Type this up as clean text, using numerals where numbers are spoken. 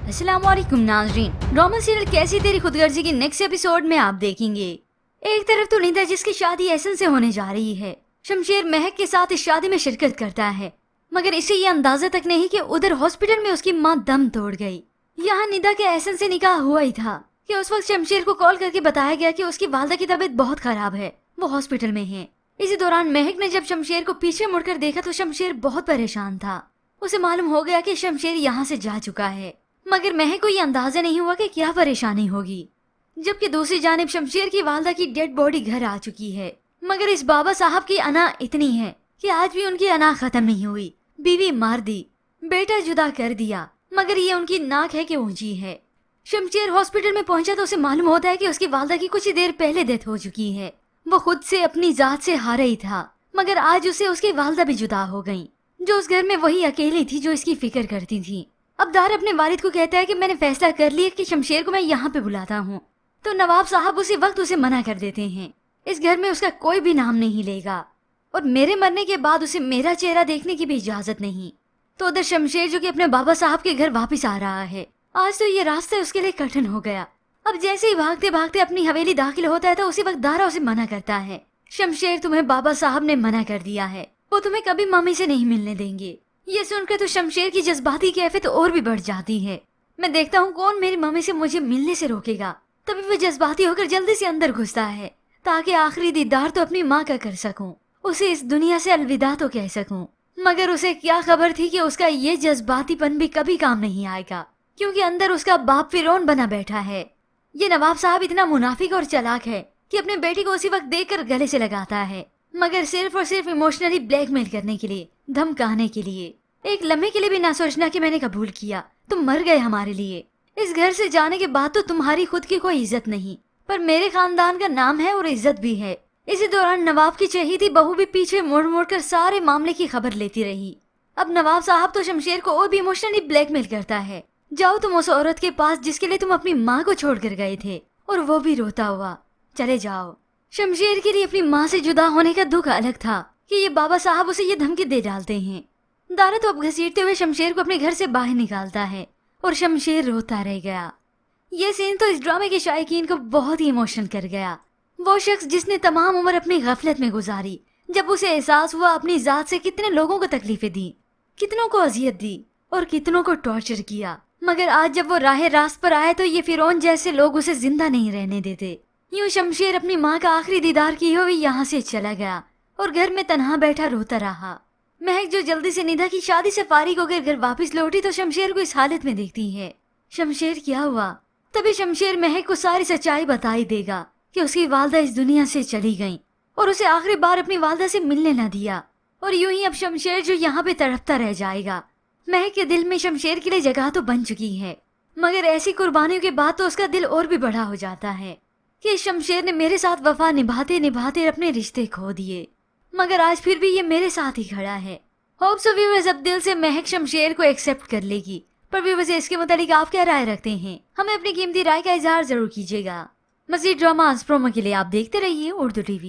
अस्सलाम वालेकुम नाज़रीन, ड्रामा सीरियल कैसी तेरी खुदगर्जी की नेक्स्ट एपिसोड में आप देखेंगे। एक तरफ तो निदा जिसकी शादी एहसन से होने जा रही है, शमशेर महक के साथ इस शादी में शिरकत करता है, मगर इसे ये अंदाजा तक नहीं कि उधर हॉस्पिटल में उसकी माँ दम तोड़ गई। यहाँ निदा के एहसन से निकाह हुआ ही था कि उस वक्त शमशेर को कॉल करके बताया गया कि उसकी वालदा की तबीयत बहुत खराब है, वो हॉस्पिटल में है। इसी दौरान महक ने जब शमशेर को पीछे मुड़कर देखा तो शमशेर बहुत परेशान था। उसे मालूम हो गया कि शमशेर यहाँ से जा चुका है, मगर महक को ये अंदाजा नहीं हुआ कि क्या परेशानी होगी। जबकि दूसरी जानिब शमशेर की वालदा की डेड बॉडी घर आ चुकी है, मगर इस बाबा साहब की अना इतनी है कि आज भी उनकी अना खत्म नहीं हुई। बीवी मार दी, बेटा जुदा कर दिया, मगर ये उनकी नाक है कि ऊंची है। शमशेर हॉस्पिटल में पहुंचा तो उसे मालूम होता है कि उसकी वालदा की कुछ ही देर पहले डेथ हो चुकी है। वो खुद से अपनी जात से हारा ही था, मगर आज उसे उसकी वालदा भी जुदा हो गई। जो उस घर में वही अकेली थी जो इसकी फिक्र करती थी। अब दार अपने वालिद को कहता है कि मैंने फैसला कर लिया कि शमशेर को मैं यहाँ पे बुलाता हूँ, तो नवाब साहब उसी वक्त उसे मना कर देते हैं। इस घर में उसका कोई भी नाम नहीं लेगा और मेरे मरने के बाद उसे मेरा चेहरा देखने की भी इजाजत नहीं। तो उधर शमशेर जो कि अपने बाबा साहब के घर वापस आ रहा है, आज तो ये रास्ता उसके लिए कठिन हो गया। अब जैसे ही भागते भागते अपनी हवेली दाखिल होता है तो उसी वक्त दारा उसे मना करता है, शमशेर तुम्हें बाबा साहब ने मना कर दिया है, वो तुम्हें कभी मम्मी से नहीं मिलने देंगे। ये सुनकर तो शमशेर की जज्बाती कैफियत और भी बढ़ जाती है। मैं देखता हूँ कौन मेरी मम्मी से मुझे मिलने से रोकेगा। तभी वो जज्बाती होकर जल्दी से अंदर घुसता है ताकि आखिरी दीदार तो अपनी माँ का कर सकूं, उसे इस दुनिया से अलविदा तो कह सकूं। मगर उसे क्या खबर थी कि उसका ये जज्बातीपन भी कभी काम नहीं आएगा, क्योंकि अंदर उसका बाप फिरौन बना बैठा है। ये नवाब साहब इतना मुनाफिक और चालाक है कि अपने बेटी को उसी वक्त देखकर गले से लगाता है, मगर सिर्फ और सिर्फ इमोशनली ब्लैकमेल करने के लिए, धमकाने के लिए। एक लम्हे के लिए भी ना सोचना कि मैंने कबूल किया, तुम मर गए हमारे लिए। इस घर से जाने के बाद तो तुम्हारी खुद की कोई इज्जत नहीं, पर मेरे खानदान का नाम है और इज्जत भी है। इसी दौरान नवाब की चहेती बहू भी पीछे मुड़ मुड़ कर सारे मामले की खबर लेती रही। अब नवाब साहब तो शमशेर को और भी इमोशनली ब्लैकमेल करता है, जाओ तुम उस औरत के पास जिसके लिए तुम अपनी माँ को छोड़ कर गए थे, और वो भी रोता हुआ, चले जाओ। शमशेर के लिए अपनी माँ से जुदा होने का दुख अलग था कि ये बाबा साहब उसे ये धमकी दे डालते हैं। दारा तो अब घसीटते हुए शमशेर को अपने घर से बाहर निकालता है और शमशेर रोता रह गया। ये सीन तो इस ड्रामे के शायकीन को बहुत ही इमोशनल कर गया। वो शख्स जिसने तमाम उम्र अपनी गफलत में गुजारी, जब उसे एहसास हुआ अपनी जात से कितने लोगों को तकलीफें दी, कितनों को अजियत दी और कितनों को टॉर्चर किया, मगर आज जब वो राह रास्त पर आए तो ये फिरौन जैसे लोग उसे जिंदा नहीं रहने देते। यूं शमशेर अपनी माँ का आखिरी दीदार किए हुए यहाँ से चला गया और घर में तन्हा बैठा रोता रहा। महक जो जल्दी से निदा की शादी से फारिग होकर घर वापस लौटी तो शमशेर को इस हालत में देखती है। शमशेर क्या हुआ? तभी शमशेर महक को सारी सच्चाई बता ही देगा कि उसकी वालदा इस दुनिया से चली गई और उसे आखिरी बार अपनी वालदा से मिलने न दिया, और यूं ही अब शमशेर जो यहाँ पे तड़पता रह जाएगा। महक के दिल में शमशेर के लिए जगह तो बन चुकी है, मगर ऐसी कुर्बानियों के बाद तो उसका दिल और भी बड़ा हो जाता है कि शमशेर ने मेरे साथ वफा निभाते निभाते अपने रिश्ते खो दिए, मगर आज फिर भी ये मेरे साथ ही खड़ा है। होप सो व्यूअर्स अब दिल से महक शमशेर को एक्सेप्ट कर लेगी। पर व्यूअर्स इसके मुतालिक आप क्या राय रखते हैं? हमें अपनी कीमती राय का इजहार जरूर कीजिएगा। मज़ीद ड्रामा प्रोमो के लिए आप देखते रहिए उर्दू टीवी।